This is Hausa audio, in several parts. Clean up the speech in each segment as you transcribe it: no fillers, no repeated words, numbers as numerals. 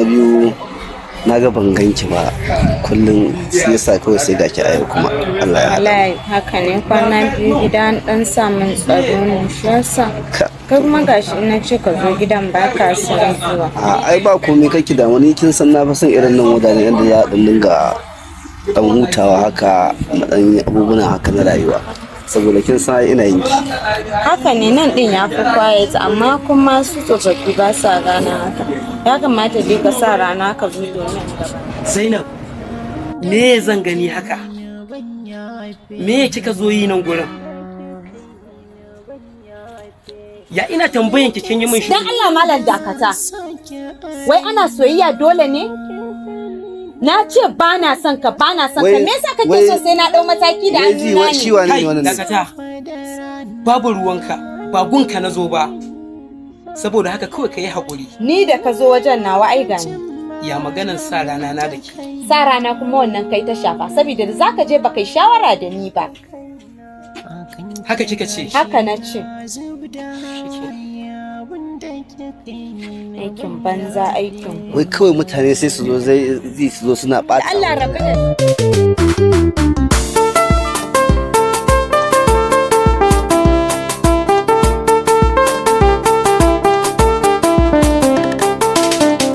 biyu na ga ban ganki ba kullum sai yasa kawai sai gaki a yau kuma Allah ya wallahi haka ne kwana biyu gidan dan samun tsaro ne shi yasa kai kuma gashi ina ce ka zo gidan ba ka san zuwa ai ba komai kake da wani kin san na fa san irin nan wadannan yanda ya dan dinga dan hutawa haka dan abubuwan haka na rayuwa saboda kin san ina yin ki haka ne nan din ya fi quiet amma kuma su tsofaffi ba sa gana haka ya kamata dai ka sa rana ka zo domin gaba Zainab me zan gani haka me kika zo yi nan gurin ya ina tambayan ki kin yi min shi dan Allah malam dakata wai ana soyayya dole ne na ce ba na son ka me yasa kake so sai na dau mataki da hannuna ne dakata babu ruwanka ba gunka nazo ba saboda haka kawai kai hakuri ni da ka zo wajen nawa ai gani ya maganan sa rana na da ke sa rana kuma wannan kai ta shafa saboda da zaka je baka yi shawara da ni ba haka kika ce haka na ce aikin banza aikin wai kawai mutane sai su zo zai su zo suna ɓata Allah rabu da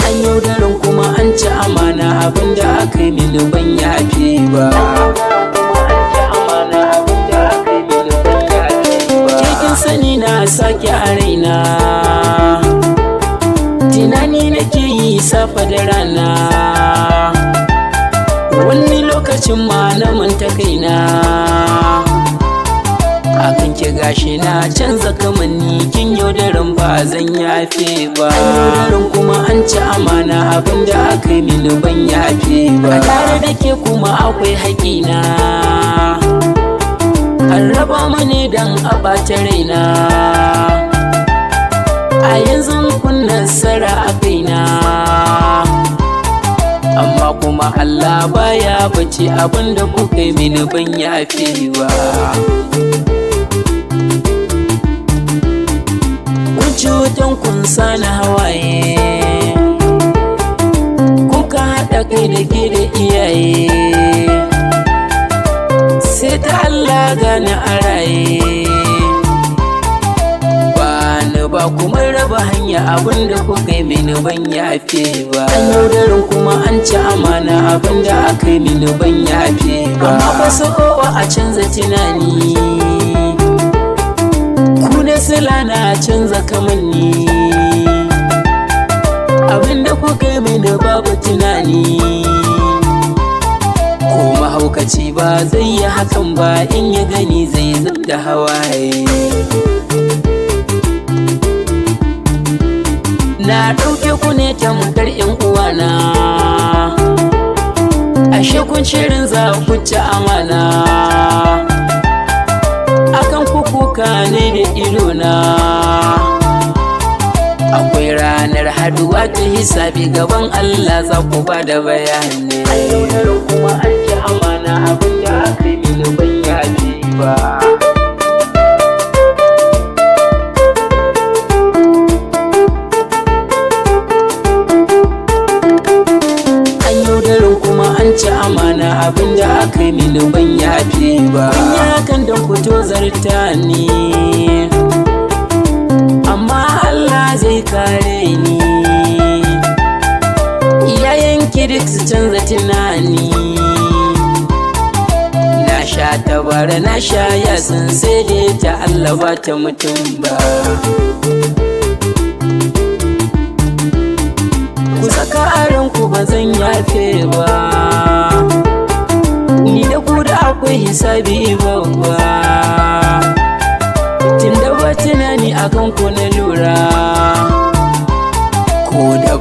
an yaudarin kuma an ci amana abinda aka yi mini ban yafe ba cikin sani na sake a raina tunani nake yi safa da rana wani lokacin ma na manta kaina akan ki gashi na canza kamanni kin yaudaran ba zan yafe ba yaudaran kuma an ci amana abinda aka yi mini ban yafe ba tare da ke kuma akwai haƙina an raba mani dan a ɓata raina a yanzu kun nasara a kaina amma kuma Allah baya bace abinda kuka yi mini ban yafe ba kun cutan kun sani hawaye kuka haɗa kai da ke da iyaye sai ta Allah gane a raye ba kuma raba hanya abinda kuka yi mini ban yafe ba an yaudarin kuma an ci amana abinda aka yi mini ban yafe ba amma ba su kowa a canza tunani ku ne sila na canza kamanni abinda kuka yi mini babu tunani ko mahaukaci ba zai yi hakan ba in ya gani zai zub da hawaye na ɗauke ku ne tamkar ƴan uwana ashe kun shirin za ku ci amana akan kuka ne da idona akwai ranar haduwa ta hisabi gaban Allah za ku ba da bayani kuma an ci amana abinda aka yi mini ban yafe ba ci amana abinda aka yi mini ban yafe ba ya kan dan fito zarta ni amma Allah zai kare ni iyayen ki duk su canza tunani na sha tabara na sha yasin sai dai ta Allah ba ta mutum ba ku saka aranku ba zan yafe ba ni da ku da akwai hisabi babba tunda ba tunani akan ku na lura ko da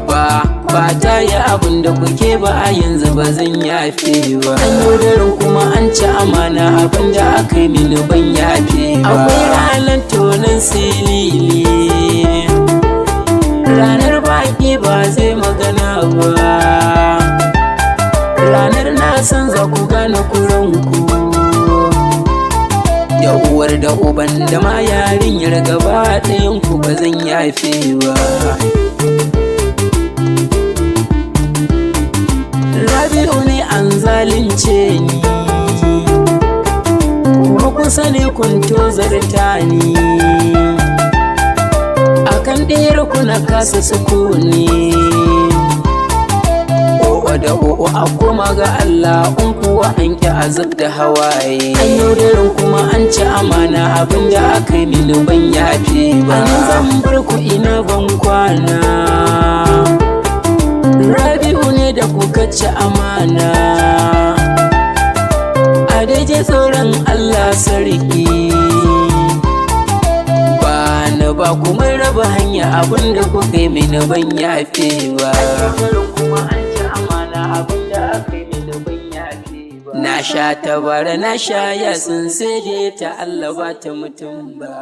ba ta yi abin da kuke ba a yanzu ba zan yafe ba an yaudarin kuma an ci amana abin da aka yi mini ban yafe ba akwai ranar tonon silili ranar baki ba zai magana ba ranar na san za ku gane kuranku da uwar da uban da ma yarinyar gaba ɗayan ku ba zan yafe ba sani kun tozarta ni akan ɗaya kuna kasa sukuni. O'o da o'o a koma ga Allah in kuwa an ki azab da hawaye. An yaudarin kuma an ci amana abinda aka yi mini ban yafe ba. An zan bar ku ina ban kwana. Rabiu ne da kuka ci amana. A daidai tsoron Allah sarki. Ba kuma raba hanya abinda kuka yi mini ban yafe ba. Kuma an ci amana abinda aka yi mini ban yafe ba. Na sha tabara na sha yasin sai dai ta Allah ba ta mutum ba.